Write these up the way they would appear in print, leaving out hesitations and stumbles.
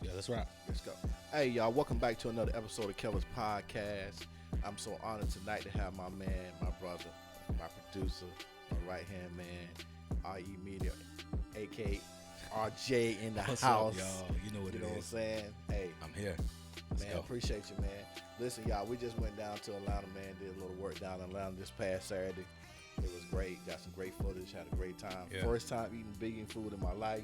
Yeah, that's right. Let's go. Hey, y'all, welcome back to another episode of Kelvis Podcast. I'm so honored tonight to have my man, my brother, my producer, my right-hand man, R.E. Media, a.k.a. RJ in the What's house. up, y'all? You know what You it know what I'm is. saying? Hey, I'm here. Let's man, go. appreciate you, man. Listen, y'all, we just went down to Atlanta, man, did a little work down in Atlanta this past Saturday. It was great. Got some great footage. Had a great time. Yeah. First time eating vegan food in my life.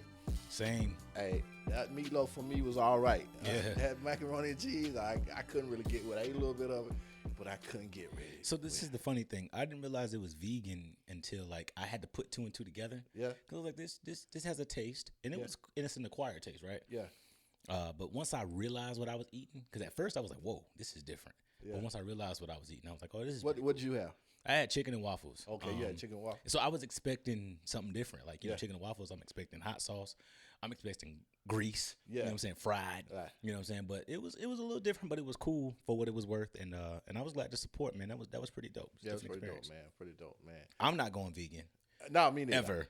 Same. Hey, that meatloaf for me was all right. Yeah. That macaroni and cheese, I couldn't really get with it. I ate a little bit of it, but I couldn't get with it. So this is the funny thing. I didn't realize it was vegan until like I had to put two and two together. Yeah, Cause I was like, this has a taste, and it's an acquired taste, right? yeah, But once I realized what I was eating, because at first I was like, whoa, this is different. yeah. But once I realized what I was eating, I was like, oh, this is. What did you have? I had chicken and waffles. Okay, you had chicken and waffles. So I was expecting something different. Like, you know, Yeah. chicken and waffles, I'm expecting hot sauce. I'm expecting grease. Yeah. You know what I'm saying? Fried. Right. You know what I'm saying? But it was a little different, but it was cool for what it was worth. And I was glad to support, man. That was pretty dope. Yeah, it's Different pretty experience. dope, man. Pretty dope, man. I'm not going vegan. No, I mean Ever.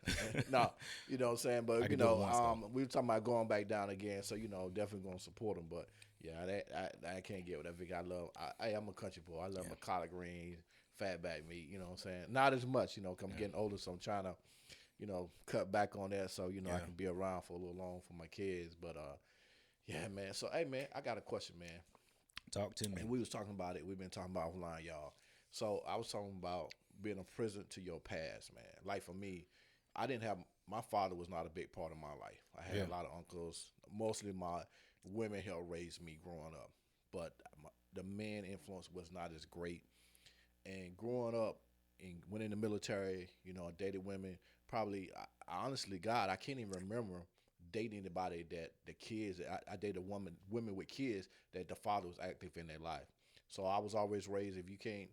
No, you know what I'm saying? I But, you can do it know, once, though. we were talking about going back down again, so, you know, definitely going to support them. But, yeah, I can't get with that vegan. I'm a country boy. I love my collard greens, fatback meat, you know what I'm saying? Not as much, you know, 'cause I'm getting older, so I'm trying to, you know, cut back on that so, you know, I can be around for a little long for my kids. But, yeah, man. So, hey, man, I got a question, man. Talk to me. And we was talking about it. We've been talking about offline, y'all. So I was talking about being a prison to your past, man. Like for me, I didn't have my father was not a big part of my life. I had a lot of uncles. Mostly my women helped raise me growing up, but the man influence was not as great. And growing up and went in the military, you know, I dated women. Probably, honestly, God, I can't even remember dating anybody that the kids. I dated women with kids that the father was active in their life. So I was always raised, if you can't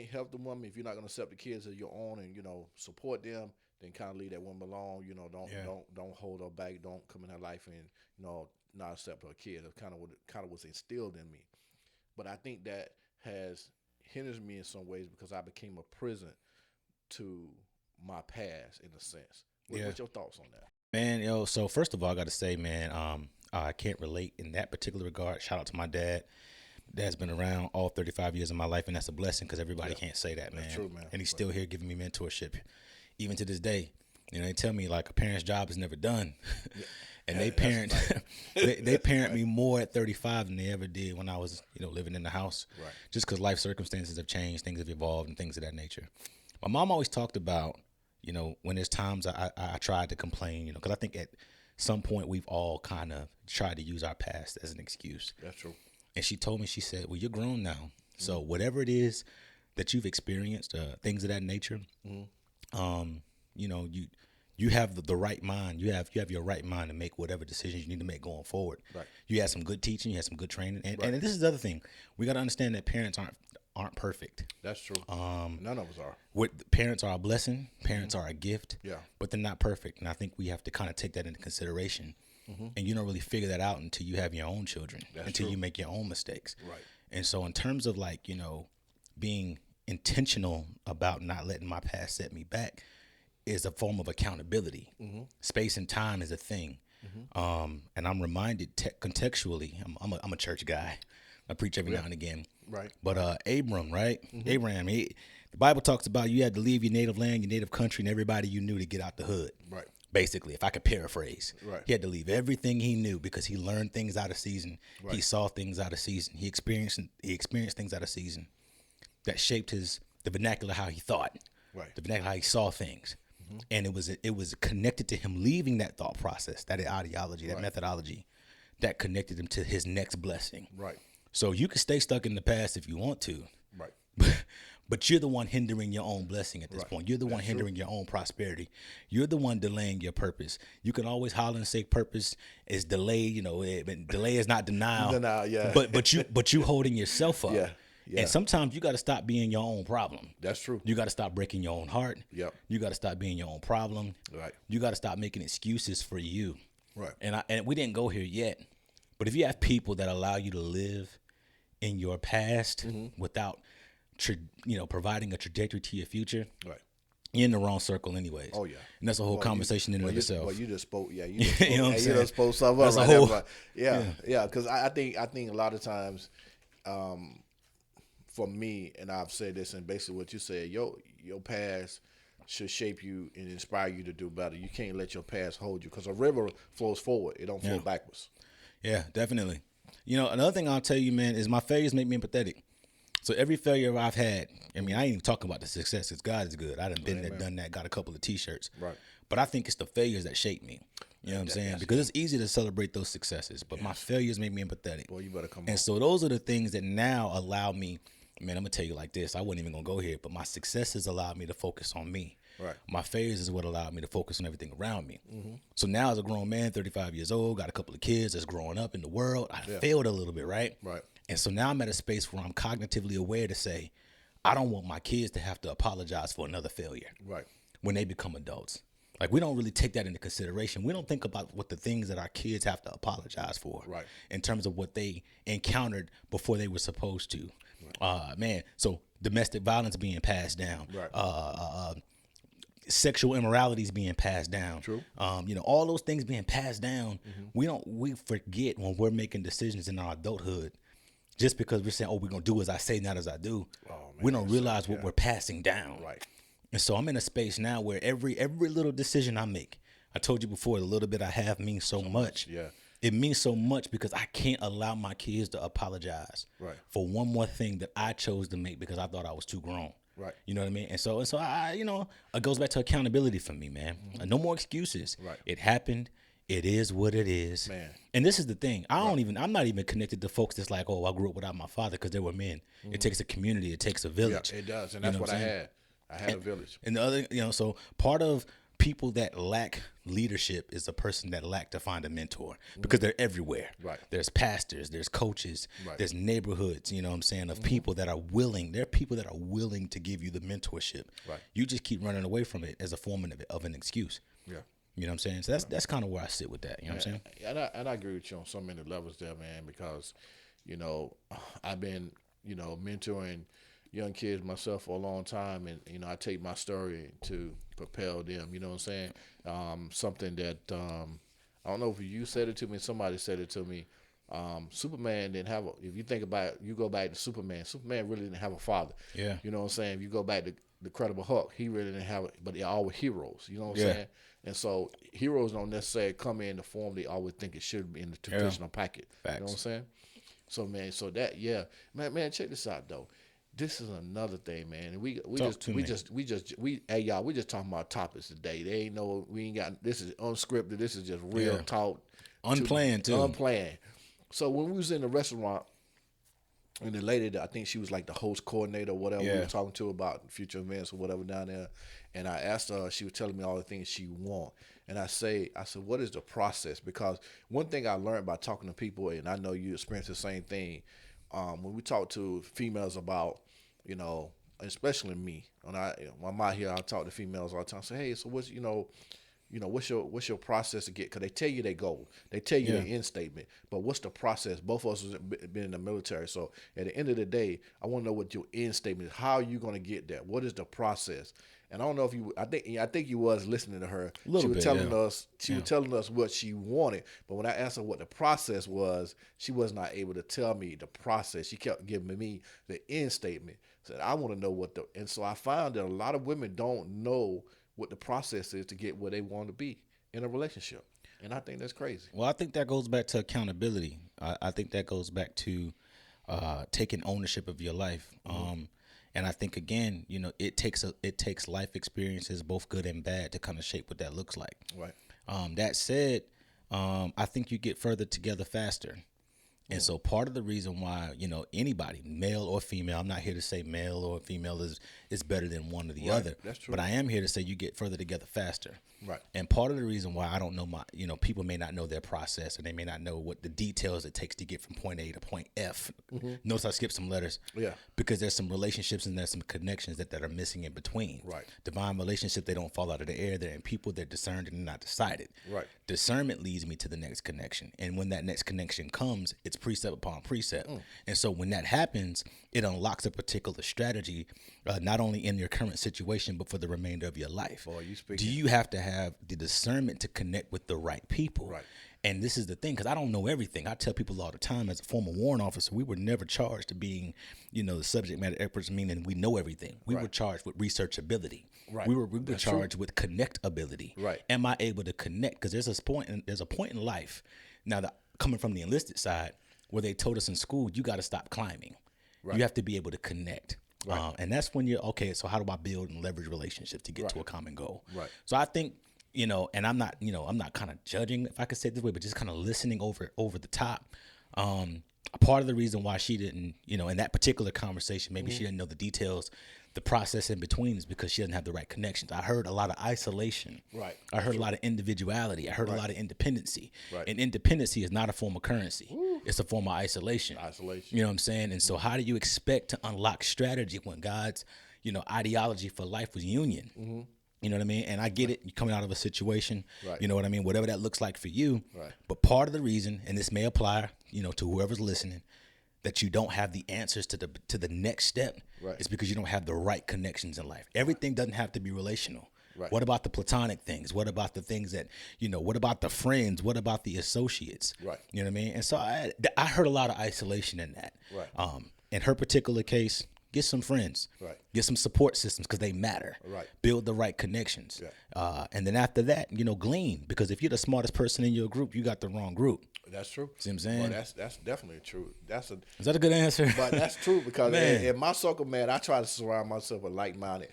help the woman, if you're not gonna accept the kids as your own and, you know, support them, then kind of leave that woman alone. You know, don't hold her back. Don't come in her life and, you know, not accept her kid. That's kind of what was instilled in me. But I think that has hindered me in some ways because I became a prison to my past in a sense. What's your thoughts on that? Man, so first of all, I got to say, man, I can't relate in that particular regard. Shout out to my dad. Dad's been around all 35 years of my life, and that's a blessing because everybody can't say that, man. That's true, man. And he's still here giving me mentorship, even to this day. You know, they tell me like a parent's job is never done, and they parent they parent me more at 35 than they ever did when I was, you know, living in the house. Right. Just because life circumstances have changed, things have evolved, and things of that nature. My mom always talked about, you know, when there's times I tried to complain, you know, because I think at some point we've all kind of tried to use our past as an excuse. That's true. And she told me, she said, well, you're grown now. So whatever it is that you've experienced, things of that nature, you know, you have the right mind. You have your right mind to make whatever decisions you need to make going forward. Right. You had some good teaching. You had some good training. And this is the other thing. We got to understand that parents aren't perfect. That's true. None of us are. Parents are a blessing. Parents are a gift. Yeah. But they're not perfect. And I think we have to kind of take that into consideration. And you don't really figure that out until you have your own children, until you make your own mistakes. Right. And so in terms of like, you know, being intentional about not letting my past set me back is a form of accountability. Space and time is a thing. And I'm reminded contextually, I'm a church guy. I preach every now and again. Right. But Abram, right? Abraham, the Bible talks about you had to leave your native land, your native country, and everybody you knew to get out the hood. Right. Basically, if I could paraphrase. Right. He had to leave everything he knew because he learned things out of season. Right. He saw things out of season. He experienced things out of season that shaped the vernacular how he thought. Right. The vernacular how he saw things. And it was connected to him leaving that thought process, that ideology, that methodology, that connected him to his next blessing. Right. So you can stay stuck in the past if you want to. Right. But you're the one hindering your own blessing at this point. You're the one hindering your own prosperity. You're the one delaying your purpose. You can always holler and say purpose is delay. You know, delay is not denial. Denial, yeah. But you holding yourself up. Yeah. Yeah. And sometimes you got to stop being your own problem. That's true. You got to stop breaking your own heart. Yep. You got to stop being your own problem. Right. You got to stop making excuses for you. Right. And we didn't go here yet. But if you have people that allow you to live in your past without providing a trajectory to your future, Right. you're in the wrong circle anyways. Oh yeah, and that's a whole conversation in and of itself. Well, you just spoke. Yeah, you just spoke, You know what I'm you saying? just spoke something up That's a right whole- there. But yeah. Because I think a lot of times, for me, and I've said this, and basically what you said, your past should shape you and inspire you to do better. You can't let your past hold you, because a river flows forward; it don't flow backwards. Yeah, definitely. You know, another thing I'll tell you, man, is my failures make me empathetic. So every failure I've had, I mean, I ain't even talking about the success, because God is good. I done been there, done that, got a couple of T-shirts. Right. But I think it's the failures that shape me. You know what I'm saying? Because it's easy to celebrate those successes, but my failures make me empathetic. Boy, you better come on. And so those are the things that now allow me, man, I'm going to tell you like this. I wasn't even going to go here, but my successes allowed me to focus on me. Right. My failures is what allowed me to focus on everything around me. So now as a grown man, 35 years old, got a couple of kids that's growing up in the world, I failed a little bit, right? Right. And so now I'm at a space where I'm cognitively aware to say, I don't want my kids to have to apologize for another failure. Right. When they become adults. Like, we don't really take that into consideration. We don't think about what the things that our kids have to apologize for. Right. In terms of what they encountered before they were supposed to. Man, so domestic violence being passed down. Right. Sexual immorality is being passed down. True. You know, all those things being passed down. We forget when we're making decisions in our adulthood, just because we're saying, oh, we're going to do as I say, not as I do. Oh, man, we don't realize what we're passing down. Right. And so I'm in a space now where every little decision I make, I told you before, the little bit I have means so much. Yeah. It means so much because I can't allow my kids to apologize for one more thing that I chose to make because I thought I was too grown. Right. You know what I mean? And so I, you know, it goes back to accountability for me, man. No more excuses. Right. It happened. It is what it is. Man. And this is the thing. I'm not even connected to folks that's like, oh, I grew up without my father, because they were men. It takes a community. It takes a village. Yeah, it does. And that's what I had. I had a village. And the other, you know, so part of people that lack leadership is a person that lack to find a mentor, because they're everywhere. Right. There's pastors, there's coaches, there's neighborhoods, you know what I'm saying, of people that are willing. There are people that are willing to give you the mentorship. Right. You just keep running away from it as a form of an excuse. Yeah. You know what I'm saying? So that's kind of where I sit with that. You know what I'm saying? And I agree with you on so many levels there, man, because, you know, I've been, you know, mentoring young kids myself for a long time, and, you know, I take my story to propel them, you know what I'm saying? Something that, I don't know if you said it to me, somebody said it to me. Superman didn't have if you think about it, you go back to Superman really didn't have a father. Yeah. You know what I'm saying? If you go back to the Incredible Hulk, he really didn't have it, but they're all heroes, you know what I'm saying? And so heroes don't necessarily come in the form they always think it should be in the traditional packet. Facts. You know what I'm saying? So, man, man, check this out though. This is another thing, man. And we just talking about topics today. They ain't no, we ain't got, this is unscripted. This is just real talk. Unplanned too. Unplanned. So when we was in the restaurant, and the lady, I think she was like the host coordinator or whatever, we were talking to about future events or whatever down there. And I asked her, she was telling me all the things she want. And I said, what is the process? Because one thing I learned by talking to people, and I know you experience the same thing, when we talk to females about, you know, especially me, when I'm out here, I talk to females all the time. I say, hey, so what's what's your process to get? Because they tell you their goal, they tell you their end statement, but what's the process? Both of us have been in the military, so at the end of the day, I want to know what your end statement is. How are you going to get there? What is the process? And I don't know if you, I think you was listening to her. She was telling us what she wanted, but when I asked her what the process was, she was not able to tell me the process. She kept giving me the end statement. Said, I want to know and so I found that a lot of women don't know what the process is to get where they want to be in a relationship. And I think that's crazy. Well, I think that goes back to accountability. I think that goes back to taking ownership of your life. And I think, again, you know, it takes life experiences, both good and bad, to kind of shape what that looks like. Right. That said, I think you get further together faster. And so part of the reason why, you know, anybody, male or female, I'm not here to say male or female is better than one or the other. That's true. But I am here to say you get further together faster. Right. And part of the reason why I don't know people may not know their process, and they may not know what the details it takes to get from point A to point F. Notice I skipped some letters. Yeah. Because there's some relationships and there's some connections that are missing in between. Right. Divine relationship, they don't fall out of the air. They're in people, they're discerned and not decided. Right. Discernment leads me to the next connection. And when that next connection comes, it's precept upon precept. And so when that happens, it unlocks a particular strategy, not only in your current situation, but for the remainder of your life. Boy, you speaking. Do you have to have the discernment to connect with the right people? Right. And this is the thing, because I don't know everything. I tell people all the time, as a former warrant officer, we were never charged to being, the subject matter experts, meaning we know everything. We were charged with researchability. Right. We were charged with connectability. Right. Am I able to connect? Because there's a point in life now that coming from the enlisted side where they told us in school, you got to stop climbing. Right. You have to be able to connect. Right. And that's when you're okay. So how do I build and leverage relationships to get to a common goal? Right. So I think, and I'm not, I'm not kind of judging, if I could say it this way, but just kind of listening over the top. Part of the reason why she didn't, in that particular conversation, maybe she didn't know the details, the process in between, is because she doesn't have the right connections. I heard a lot of isolation. Right. I heard a lot of individuality. I heard a lot of independency. Right. And independency is not a form of currency. Woo. It's a form of isolation. Isolation. You know what I'm saying? And so how do you expect to unlock strategy when God's, ideology for life was union? Mm-hmm. You know what I mean? And I get it. You're coming out of a situation, you know what I mean? Whatever that looks like for you. Right. But part of the reason, and this may apply, to whoever's listening, that you don't have the answers to the next step is because you don't have the right connections in life. Everything doesn't have to be relational. Right. What about the platonic things? What about the things that, what about the friends? What about the associates? Right. You know what I mean? And so I heard a lot of isolation in that. Right. In her particular case, get some friends. Right. Get some support systems because they matter. Right. Build the right connections. Yeah. And then after that, glean, because if you're the smartest person in your group, you got the wrong group. That's true. See what I'm saying? Well, that's definitely true. Is that a good answer? But that's true because in my circle, man, I try to surround myself with like-minded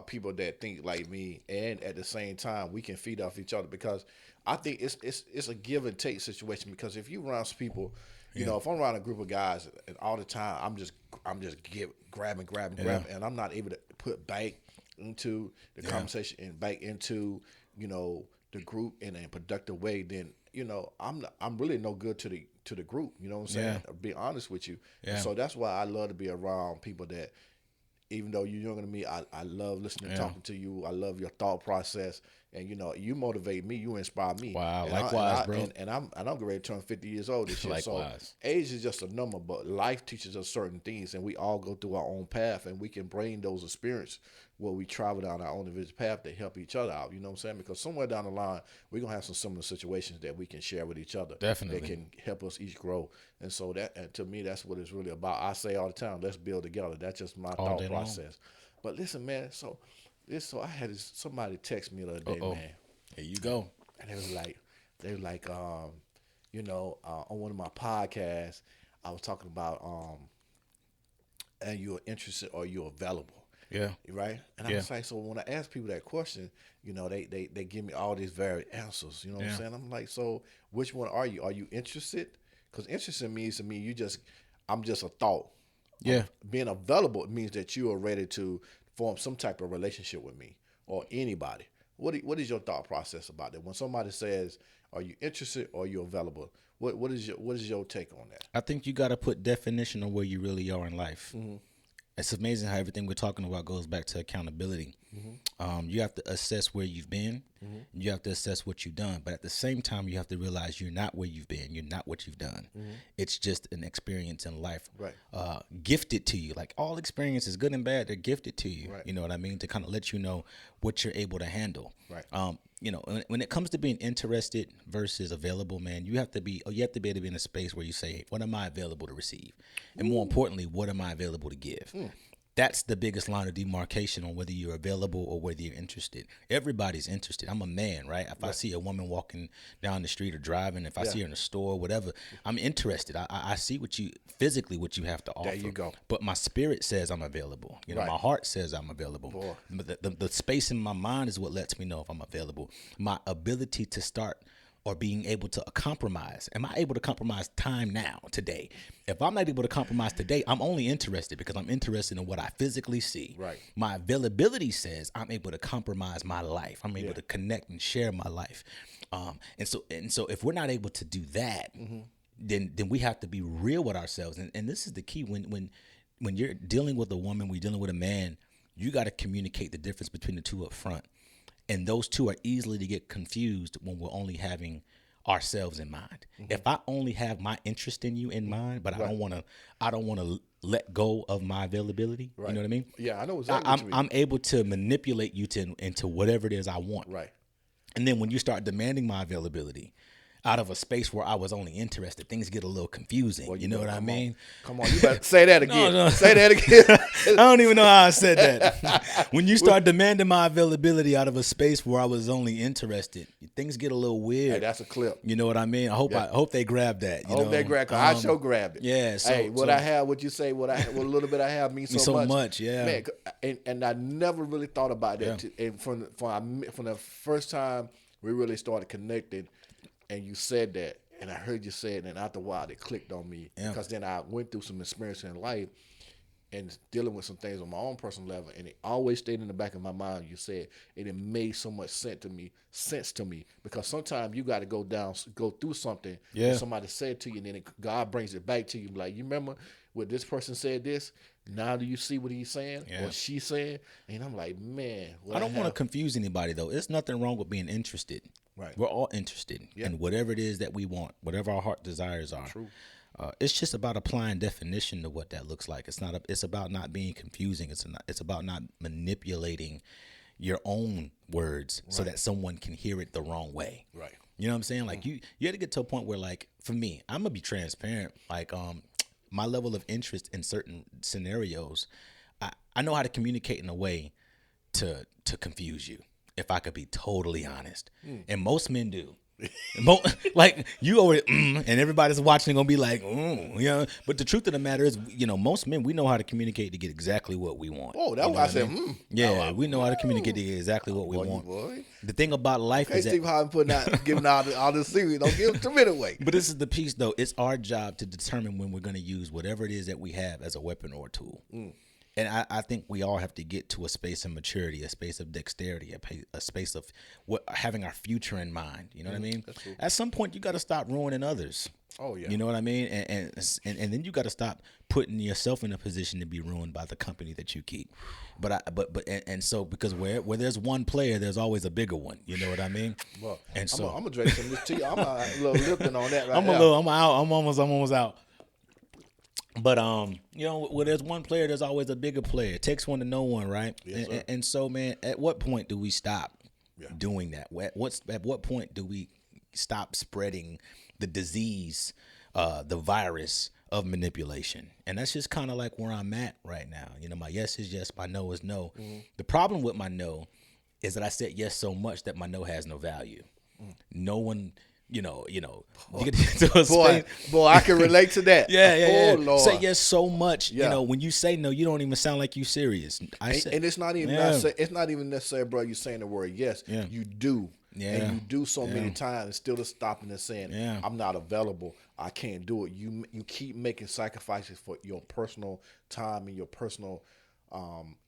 people that think like me, and at the same time, we can feed off each other, because I think it's a give and take situation. Because if you around some people, if I'm around a group of guys and all the time, I'm just grabbing, and I'm not able to put back into the conversation and back into the group in a productive way, then I'm really no good to the group. You know what I'm saying? I'll be honest with you. Yeah. And so that's why I love to be around people that, even though you're younger than me, I love listening, talking to you. I love your thought process, and you motivate me. You inspire me. Wow, and likewise, bro. And I'm getting ready to turn 50 years old this year. Likewise. So age is just a number, but life teaches us certain things, and we all go through our own path, and we can bring those experiences where we travel down our own individual path to help each other out. You know what I'm saying? Because somewhere down the line, we're gonna have some similar situations that we can share with each other. Definitely. That can help us each grow. And so and to me, that's what it's really about. I say all the time, let's build together. That's just my thought process. But listen, man. So I had somebody text me the other day, man. Here you go. And they were like, on one of my podcasts, I was talking about, and you're interested or you're available. Yeah. Right? And I was like, so when I ask people that question, they give me all these varied answers. You know what I'm saying? I'm like, so which one are you? Are you interested? Because interested means to me, I'm just a thought. Yeah. Being available means that you are ready to form some type of relationship with me or anybody. What is your thought process about that? When somebody says, are you interested or are you available? What is your take on that? I think you got to put definition on where you really are in life. Mm-hmm. It's amazing how everything we're talking about goes back to accountability. Mm-hmm. You have to assess where you've been. Mm-hmm. You have to assess what you've done. But at the same time, you have to realize you're not where you've been. You're not what you've done. Mm-hmm. It's just an experience in life. Right. Gifted to you. Like all experiences, good and bad, they're gifted to you. Right. You know what I mean? To kind of let you know what you're able to handle. Right. When it comes to being interested versus available, man, you have to be able to be in a space where you say, hey, what am I available to receive? And more importantly, what am I available to give? That's the biggest line of demarcation on whether you're available or whether you're interested. Everybody's interested. I'm a man, right? If I see a woman walking down the street or driving, if I see her in a store, whatever, I'm interested. I see what you have to offer. There you go. But my spirit says I'm available. My heart says I'm available. The space in my mind is what lets me know if I'm available. My ability to start or being able to compromise. Am I able to compromise time now, today? If I'm not able to compromise today, I'm only interested because I'm interested in what I physically see. Right. My availability says I'm able to compromise my life. I'm able to connect and share my life. And so if we're not able to do that, then we have to be real with ourselves. And this is the key. When you're dealing with a woman, we're dealing with a man, you got to communicate the difference between the two up front. And those two are easily to get confused when we're only having ourselves in mind. Mm-hmm. If I only have my interest in you in mind, but I don't want to let go of my availability. Right. You know what I mean? Yeah, I know exactly what you mean. I'm able to manipulate you into whatever it is I want. Right. And then when you start demanding my availability out of a space where I was only interested, things get a little confusing. Well, you know what I mean? Come on, you better say that again. No. Say that again. I don't even know how I said that. When you start demanding my availability out of a space where I was only interested, things get a little weird. Hey, that's a clip. You know what I mean? I hope they grab that. I hope they grab. I sure grabbed it. Yeah. So, hey, what I have, what you say, what little bit I have means so much. Yeah. Man, and I never really thought about that. Yeah. And from the first time we really started connecting, and you said that, and I heard you say it, and after a while it clicked on me. Yeah. Because then I went through some experience in life and dealing with some things on my own personal level, and it always stayed in the back of my mind. You said, and it made so much sense to me, because sometimes you got to go through something. Yeah. Somebody said to you, and then God brings it back to you. Like, you remember what this person said this? Now do you see what he's saying or she's saying? And I'm like, man. I don't want to confuse anybody, though. There's nothing wrong with being interested. Right. We're all interested in whatever it is that we want, whatever our heart desires are. True. It's just about applying definition to what that looks like. It's about not being confusing. It's about not manipulating your own words so that someone can hear it the wrong way. Right. You know what I'm saying? Like you had to get to a point where, like, for me, I'm gonna be transparent. Like, my level of interest in certain scenarios, I know how to communicate in a way to confuse you. If I could be totally honest, and most men do. Like, you over and everybody's watching gonna be like, you know. But the truth of the matter is, you know, most men, we know how to communicate to get exactly what we want. Oh, that's why I said, Yeah, we know how to communicate to get exactly what we want. Boy. The thing about life is Steve Harvey giving all this series. Don't give too many away. But this is the piece, though. It's our job to determine when we're going to use whatever it is that we have as a weapon or a tool. And I think we all have to get to a space of maturity, a space of dexterity, a space of having our future in mind. You know what I mean? At some point, you got to stop ruining others. Oh, yeah. You know what I mean? And then you got to stop putting yourself in a position to be ruined by the company that you keep. So because where there's one player, there's always a bigger one. You know what I mean? Well, and so I'm gonna drink some of this tea. I'm a little lifting on that. I'm almost out. But you know, where there's one player, there's always a bigger player. It takes one to know one, right? Yes, and so, man, at what point do we stop doing that? At what point do we stop spreading the disease, the virus of manipulation? And that's just kind of like where I'm at right now. You know, my yes is yes, my no is no. The problem with my no is that I said yes so much that my no has no value. No one. You get into a space. Boy, I can relate to that. Yeah. Oh, Lord. Say yes so much. Yeah. You know, when you say no, you don't even sound like you serious. And it's not even it's not even necessary, bro. You saying the word yes. Yeah. You do. Yeah. And you do so many times, and still stopping and saying, Yeah. I'm not available. I can't do it. You keep making sacrifices for your personal time and your personal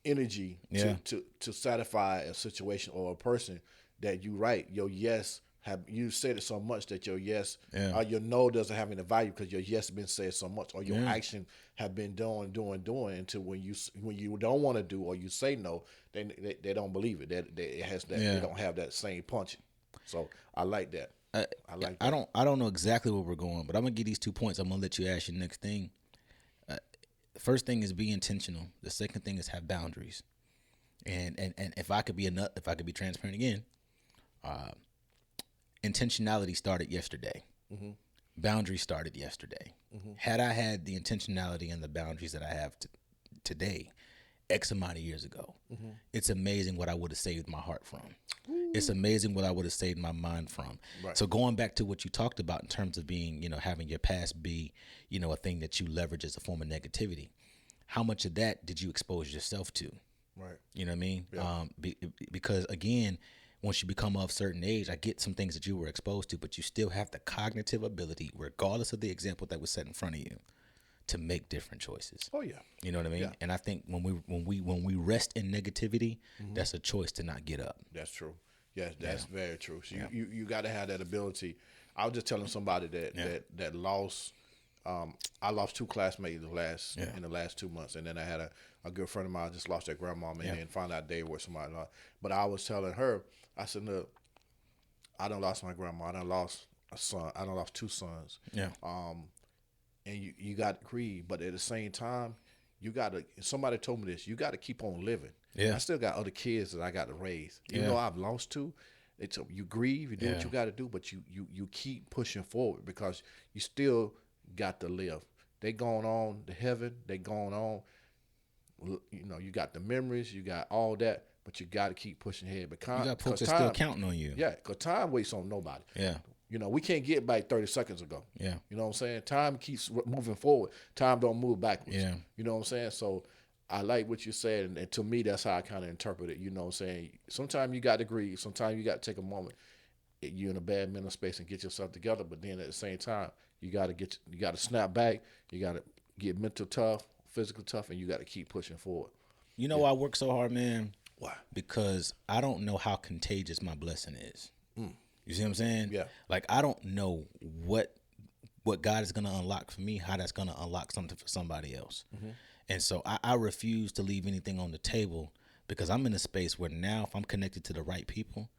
energy to satisfy a situation or a person that you your yes. You said it so much that your yes, your no doesn't have any value because your yes has been said so much, or your action have been doing until when you don't want to do or you say no, they don't believe it. They don't have that same punch. So I like that. I like that. I don't know exactly where we're going, but I'm gonna give these 2 points. I'm gonna let you ask your next thing. The first thing is be intentional. The second thing is have boundaries. And if I could be transparent again. Intentionality started yesterday. Boundaries started yesterday. Had I had the intentionality and the boundaries that I have today, X amount of years ago, it's amazing what I would have saved my heart from. It's amazing what I would have saved my mind from. Right. So going back to what you talked about in terms of being, having your past be, a thing that you leverage as a form of negativity, how much of that did you expose yourself to? Right. You know what I mean? Yeah. Because again, once you become of a certain age, I get some things that you were exposed to, but you still have the cognitive ability, regardless of the example that was set in front of you, to make different choices. Oh yeah. You know what I mean? Yeah. And I think when we rest in negativity, that's a choice to not get up. That's true. Yes, that's very true. So you got to have that ability. I was just telling somebody that lost. I lost 2 classmates in the last 2 months, and then I had a good friend of mine just lost their grandmama, and then found out they were somebody lost. But I was telling her, I said, look, I done lost my grandma. I done lost a son. I done lost 2 sons. Yeah. and you got to grieve, but at the same time, you got to. Somebody told me this. You got to keep on living. Yeah. I still got other kids that I got to raise. Even Yeah. though I've lost two, it's you grieve, you do what Yeah. you got to do, but you keep pushing forward because you still got to live. They going on to heaven. They going on. You know, you got the memories, you got all that, but you got to keep pushing ahead. You got folks Because that still counting on you. yeah, because time waits on nobody. Yeah. You know, we can't get back 30 seconds ago. Yeah. You know what I'm saying? Time keeps moving forward. Time don't move backwards. Yeah. You know what I'm saying? So I like what you said, and to me, that's how I kind of interpret it. You know what I'm saying? Sometimes you got to grieve. Sometimes you got to take a moment. You're in a bad mental space and get yourself together, but then at the same time, you got to snap back. You got to get mental tough, physical tough, and you got to keep pushing forward. You know why I work so hard, man? Why? Because I don't know how contagious my blessing is. You see what I'm saying? Yeah. Like, I don't know what God is going to unlock for me, how that's going to unlock something for somebody else. And so I refuse to leave anything on the table because I'm in a space where now if I'm connected to the right people,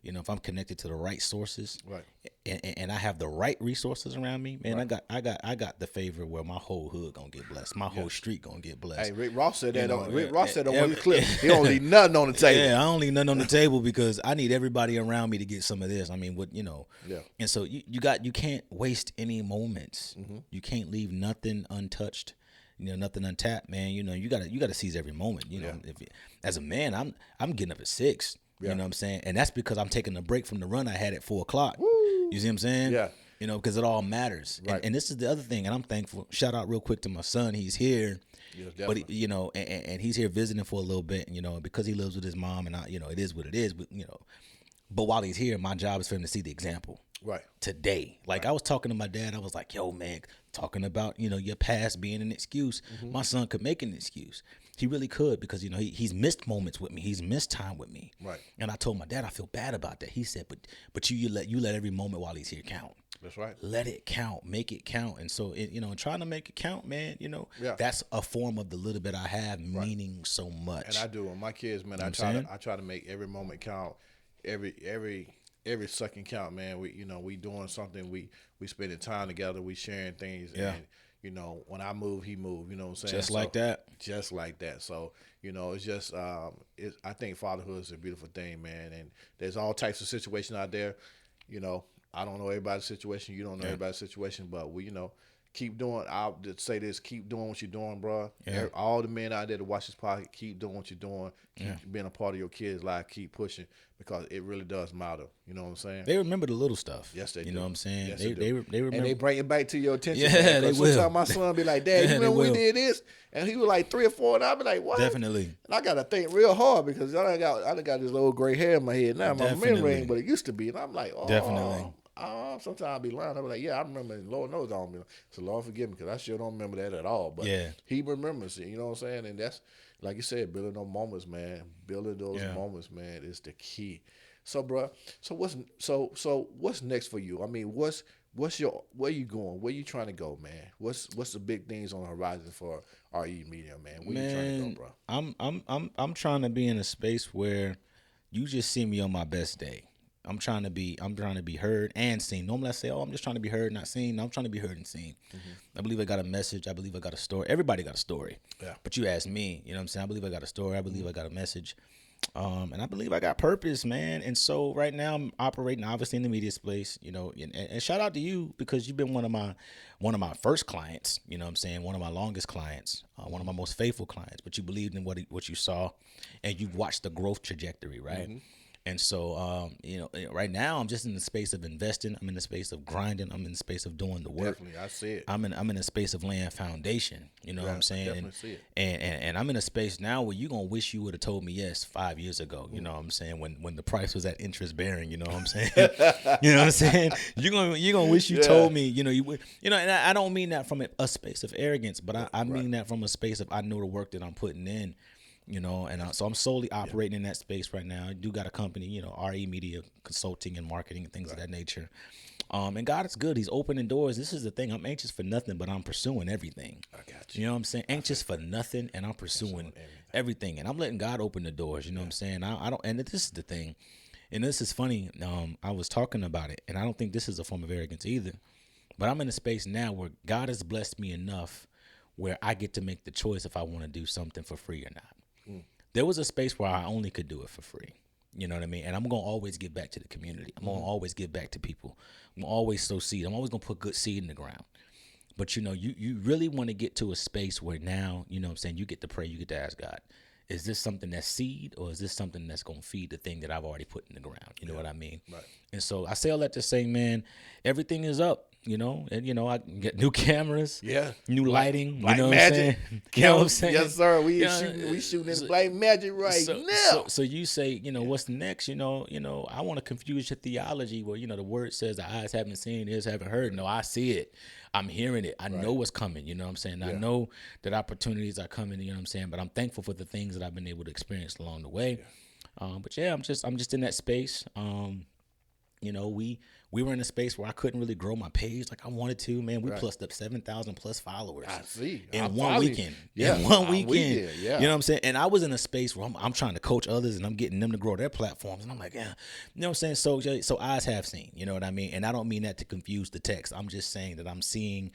you know, if I'm connected to the right sources, Right. and I have the right resources around me, man, I got the favor where my whole hood gonna get blessed, my whole street gonna get blessed. Hey, Rick Ross said that. You know, Rick Ross said on one of yeah. his clips, he don't leave nothing on the table. Yeah, I don't leave nothing on the table because I need everybody around me to get some of this. I mean, what you know. Yeah. And so you can't waste any moments. You can't leave nothing untouched. You know, nothing untapped, man. You know, you gotta seize every moment. You know, as a man, I'm getting up at 6. You know what I'm saying? And that's because I'm taking a break from the run I had at 4:00. You see what I'm saying? Yeah. You know, because it all matters. Right. And this is the other thing, and I'm thankful. Shout out real quick to my son. He's here. Yes, But definitely. you know, and he's here visiting for a little bit, you know, because he lives with his mom, and you know, it is what it is. But you know, but while he's here, my job is for him to see the example. Right. Today, like I was talking to my dad, I was like, "Yo, man, talking about your past being an excuse. My son could make an excuse. He really could because he's missed moments with me. He's missed time with me. Right. And I told my dad I feel bad about that. He said, "But you let every moment while he's here count. That's right. Let it count, make it count." And so trying to make it count, man. Yeah. That's a form of the little bit I have meaning so much. And I do. And my kids, man, I try to make every moment count, every second count, man. We doing something. We spending time together. We sharing things. Yeah. And when I move, he move. You know what I'm saying? Just like that. Just like that. So it's just I think fatherhood is a beautiful thing, man. And there's all types of situations out there. I don't know everybody's situation. You don't know everybody's situation, but we keep doing. I'll just say this: keep doing what you're doing, bro. Yeah. All the men out there to watch this podcast, keep doing what you're doing. Keep being a part of your kids' life. Keep pushing because it really does matter. You know what I'm saying? They remember the little stuff. Yes, they do. You know what I'm saying? Yes, they remember. And they bring it back to your attention. Yeah, man. they 'Cause will. Sometimes my son be like, "Dad, you Yeah, remember they we will. did this?" And he was like 3 or 4, and I be like, "What?" Definitely. And I gotta think real hard because I done got this little gray hair in my head now. My memory Definitely. ain't what it used to be, and I'm like, "Oh." Definitely. Sometimes I'll be lying. I'll be like, "Yeah, I remember." And Lord knows I don't remember. So Lord forgive me because I sure don't remember that at all. But Yeah. He remembers it. You know what I'm saying? And that's like you said, building those moments, man. Building those moments, man, is the key. So, bro, what's next for you? I mean, where you going? Where you trying to go, man? What's the big things on the horizon for RE Media, man? Where you trying to go, bro? I'm trying to be in a space where you just see me on my best day. I'm trying to be heard and seen. Normally I say, "Oh, I'm just trying to be heard, not seen." No, I'm trying to be heard and seen. I believe I got a message. I believe I got a story. Everybody got a story. Yeah. But you ask me, you know what I'm saying? I believe I got a story. I believe I got a message. And I believe I got purpose, man. And so right now I'm operating obviously in the media space, and shout out to you because you've been one of my first clients, you know what I'm saying? One of my longest clients, one of my most faithful clients, but you believed in what you saw and you've watched the growth trajectory, right? And so, right now I'm just in the space of investing. I'm in the space of grinding. I'm in the space of doing the work. Definitely, I see it. I'm in a space of laying foundation. You know what I'm saying? definitely see it. And I'm in a space now where you're gonna wish you would have told me yes 5 years ago. You know what I'm saying? When the price was at interest bearing. You know what I'm saying? You know what I'm saying? You're gonna wish you told me. And I don't mean that from a space of arrogance, but I mean that from a space of I know the work that I'm putting in. So I'm solely operating in that space right now. I do got a company, RE Media Consulting and Marketing and things of that nature. And God is good. He's opening doors. This is the thing. I'm anxious for nothing, but I'm pursuing everything. I got you. You know what I'm saying? Anxious for nothing, and I'm pursuing everything. And I'm letting God open the doors. You know what I'm saying? I don't. And this is the thing. And this is funny. I was talking about it, and I don't think this is a form of arrogance either. But I'm in a space now where God has blessed me enough where I get to make the choice if I want to do something for free or not. There was a space where I only could do it for free. You know what I mean? And I'm going to always give back to the community. I'm going to always give back to people. I'm gonna always sow seed. I'm always going to put good seed in the ground. But, you really want to get to a space where now, you know what I'm saying, you get to pray, you get to ask God, is this something that's seed or is this something that's going to feed the thing that I've already put in the ground? You know what I mean? Right. And so I say all that to say, man, everything is up. And I can get new cameras, new lighting, Black you know magic. what I'm saying? You know what I'm saying? Yes, sir. We shooting in Black Magic right now. So you say, what's next? I want to confuse your theology where, the word says the eyes haven't seen, ears haven't heard. No, I see it. I'm hearing it. I know what's coming. You know what I'm saying? I know that opportunities are coming, you know what I'm saying? But I'm thankful for the things that I've been able to experience along the way. But yeah, I'm just in that space. We were in a space where I couldn't really grow my page like I wanted to, man. We plussed up 7,000 plus followers. I see. In one weekend. Yeah. In one weekend. Yeah. You know what I'm saying? And I was in a space where I'm trying to coach others and I'm getting them to grow their platforms. And I'm like, yeah. You know what I'm saying? So eyes have seen, you know what I mean? And I don't mean that to confuse the text. I'm just saying that I'm seeing,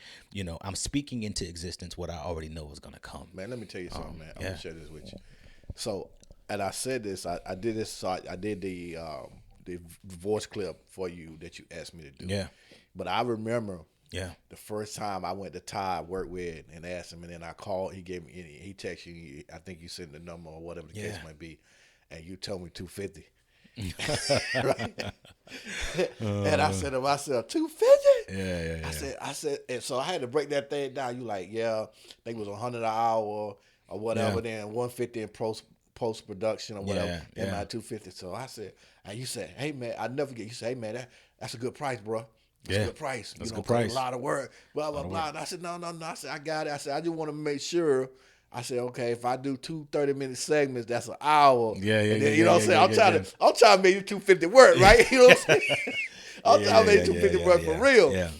I'm speaking into existence what I already know is going to come. Man, let me tell you something, man. I'm going to share this with you. So, and I said this, I did this, so I did the voice clip for you that you asked me to do. Yeah. But I remember the first time I went to Ty, worked with, and asked him, and then I called, he texted you, I think you sent the number or whatever the case might be, and you told me 250. Right? And I said to myself, 250? Yeah. I said, and so I had to break that thing down. You like, I think it was $100 an hour or whatever, then 150 in post production or whatever, and my 250. So I said, and you said, hey man, I never forget. You said, hey man, that's a good price, bro. That's a good price. That's a good price. A lot of work, blah blah blah. And I said, no. I said, I got it. I said, I just want to make sure. I said, okay, if I do 2 30-minute segments, that's an hour. Yeah. And then, you know what I'm saying? I'm trying to make you 250 work, right? You know what I'm saying? I'm trying to make 250 work for real. Yeah.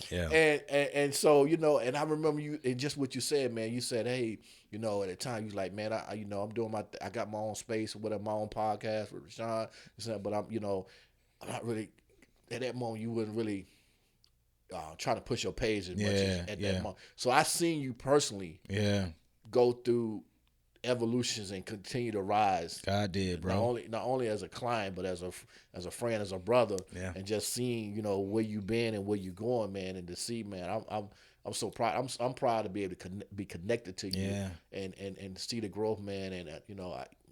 And so, and I remember you, and just what you said, man. You said, hey, at the time, you was like, man, I'm doing I got my own space or whatever, my own podcast with Rashawn. But I'm not really, at that moment, you wasn't really trying to push your page as much as at that moment. So I seen you personally go through evolutions and continue to rise. God did, bro. Not only as a client, but as a friend, as a brother, and just seeing where you been and where you going, man, and to see, man, I'm so proud. I'm proud to be able to be connected to you, and see the growth, man, and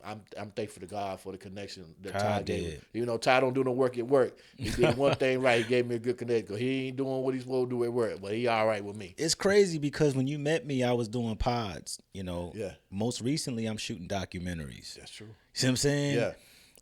I'm thankful to God for the connection that Ty gave me. Ty don't do no work at work. He did one thing right. He gave me a good connection. Cause he ain't doing what he's supposed to do at work, but he all right with me. It's crazy because when you met me, I was doing pods. Most recently, I'm shooting documentaries. That's true. See what I'm saying? Yeah.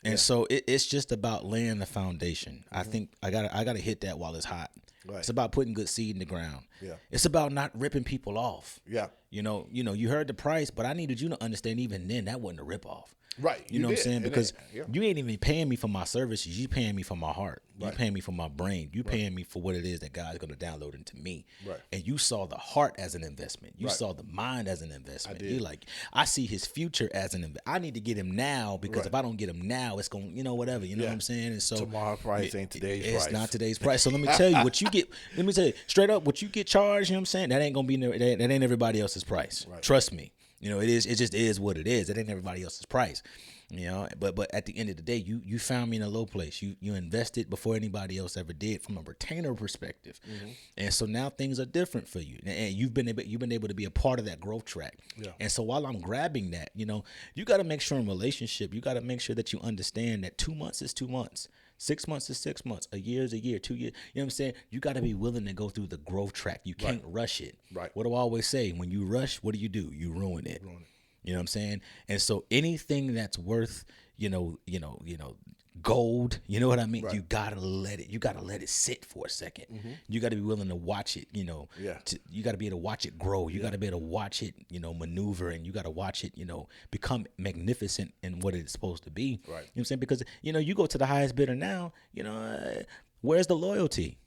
And so it's just about laying the foundation. I think I gotta hit that while it's hot. Right. It's about putting good seed in the ground. Yeah. It's about not ripping people off. Yeah. You heard the price, but I needed you to understand even then that wasn't a rip off. Right. You know what I'm saying? Because you ain't even paying me for my services. You paying me for my heart. You paying me for my brain. You paying me for what it is that God's going to download into me. Right. And you saw the heart as an investment. You saw the mind as an investment. You're like, I see his future as an investment. I need to get him now because if I don't get him now, it's going, whatever. You know what I'm saying? And so tomorrow's price ain't today's price. It's not today's price. So let me tell you what you get. Let me tell you straight up what you get charged. You know what I'm saying? That ain't going to be, that ain't everybody else's price. Right. Trust me. It just is what it is. It ain't everybody else's price. But at the end of the day, you found me in a low place. You invested before anybody else ever did from a retainer perspective, and so now things are different for you. And you've been able to be a part of that growth track. Yeah. And so while I'm grabbing that, you got to make sure in relationship, you got to make sure that you understand that 2 months is 2 months. 6 months is 6 months. A year is a year. 2 years. You know what I'm saying? You got to be willing to go through the growth track. You can't rush it. Right. What do I always say? When you rush, what do? You ruin it. You know what I'm saying? And so anything that's worth, gold, you know what I mean? Right. You gotta let it sit for a second. You gotta be willing to watch it, you gotta be able to watch it grow. You gotta be able to watch it, maneuver, and you gotta watch it, become magnificent in what it's supposed to be. Right. You know what I'm saying? Because, you go to the highest bidder now, where's the loyalty?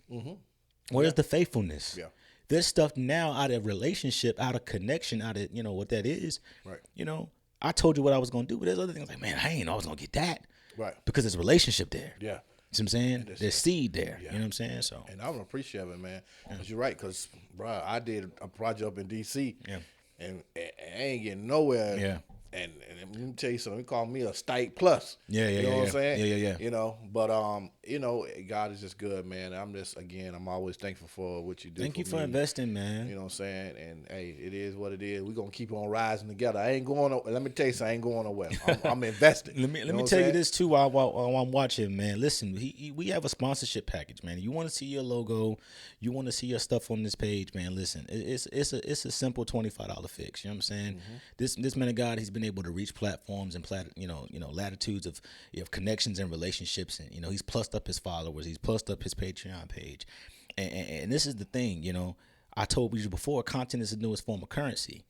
Where's the faithfulness? Yeah. There's stuff now out of relationship, out of connection, out of, what that is. Right. I told you what I was going to do, but there's other things like, man, I ain't always going to get that. Right. Because there's a relationship there. Yeah. what I'm saying? There's seed there. You know what I'm saying? So, and I'm appreciative of it, man. Because you're right. Because, bro, I did a project up in D.C. And I ain't getting nowhere. Yeah. And let me tell you something. They call me a Stike Plus. You know what I'm saying? Yeah. You know, but you know, God is just good, man. I'm always thankful for what you do. Thank you for investing, man. You know what I'm saying? And hey, it is what it is. We're gonna keep on rising together. I ain't going. Let me tell you something. I ain't going nowhere. I'm investing. Let me tell you this too while I'm watching, man. Listen, we have a sponsorship package, man. You want to see your logo, you want to see your stuff on this page, man. Listen, it's a simple $25 fix. You know what I'm saying? This man of God, he's been able to reach platforms and latitudes of connections and relationships, and he's plussed up his followers, he's plussed up his Patreon page, and this is the thing, I told you before, content is the newest form of currency,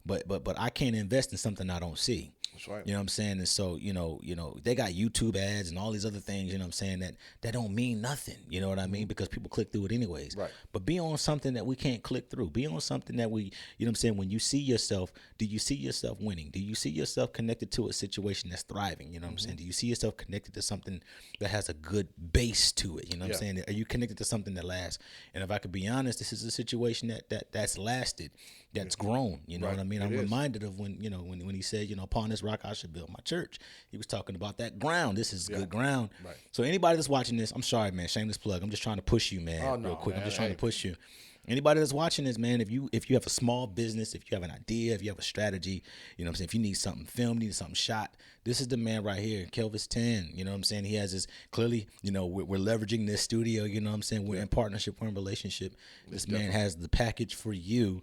but I can't invest in something I don't see. That's right. You know what I'm saying? And so, they got YouTube ads and all these other things, you know what I'm saying, that don't mean nothing, you know what I mean? Because people click through it anyways. Right. But be on something that we can't click through. Be on something that we, you know what I'm saying, when you see yourself, do you see yourself winning? Do you see yourself connected to a situation that's thriving? You know what I'm saying? Do you see yourself connected to something that has a good base to it? You know what I'm saying? Are you connected to something that lasts? And if I could be honest, this is a situation that's lasted, that's grown. You know what I mean? I'm reminded of when he said, upon this rock I should build my church. He was talking about that ground. This is good ground. Right. So anybody that's watching this, I'm sorry, man, shameless plug. I'm just trying to push you, man, real quick. Man, I'm just trying to push you. Anybody that's watching this, man, if you have a small business, if you have an idea, if you have a strategy, you know what I'm saying, if you need something filmed, need something shot, this is the man right here, Kelvis Tann. You know what I'm saying? He has this, clearly, we're leveraging this studio, you know what I'm saying? We're in partnership, we're in relationship. This man has the package for you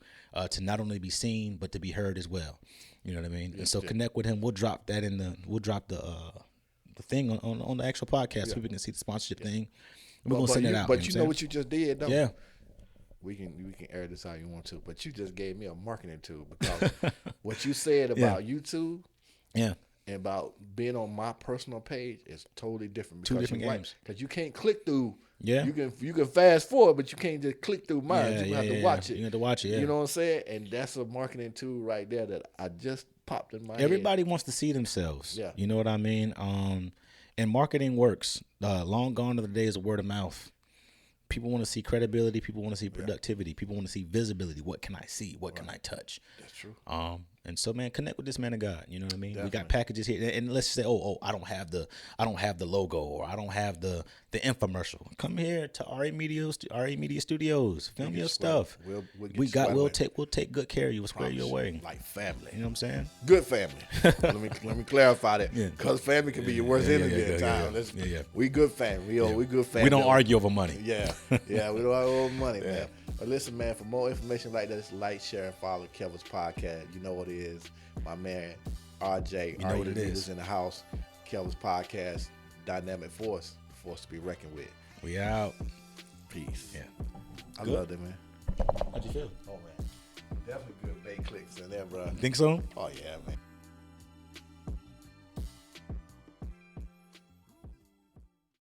to not only be seen, but to be heard as well. You know what I mean? And so connect with him. We'll drop that the thing on the actual podcast so people can see the sponsorship thing. We're gonna send it out. But you know what you just did, don't you? Yeah. We can air this how you want to, but you just gave me a marketing tool because what you said about YouTube, and about being on my personal page is totally different. Two different games. Because you can't click through. Yeah. You can fast forward, but you can't just click through mine. You have to watch it. You have to watch it. Yeah. You know what I'm saying? And that's a marketing tool right there that I just popped in my head. Everybody wants to see themselves. Yeah. You know what I mean? And marketing works. Long gone are the days of word of mouth. People want to see credibility. People want to see productivity. People want to see visibility. What can I see? What can I touch? That's true. And so, man, connect with this man of God. You know what I mean? Definitely. We got packages here, and let's say, I don't have the logo, or I don't have the infomercial. Come here to RA Media Studios. Film your stuff. We'll take good care of you. We'll square you away like family. You know what I'm saying? Good family. let me clarify that, because family can be your worst enemy at times. We good family. We good family. We don't argue over money. Yeah, we don't argue over money, man. But listen, man, for more information like that, like, share, and follow Kelvis Podcast. You know what it is. My man, RJ. You know what it is. In the house. Kelvis Podcast. Dynamic force to be reckoned with. We out. Peace. Yeah. I love it, man. How'd you feel? Oh, man. Definitely good bait clicks in there, bro. Think so? Oh, yeah, man.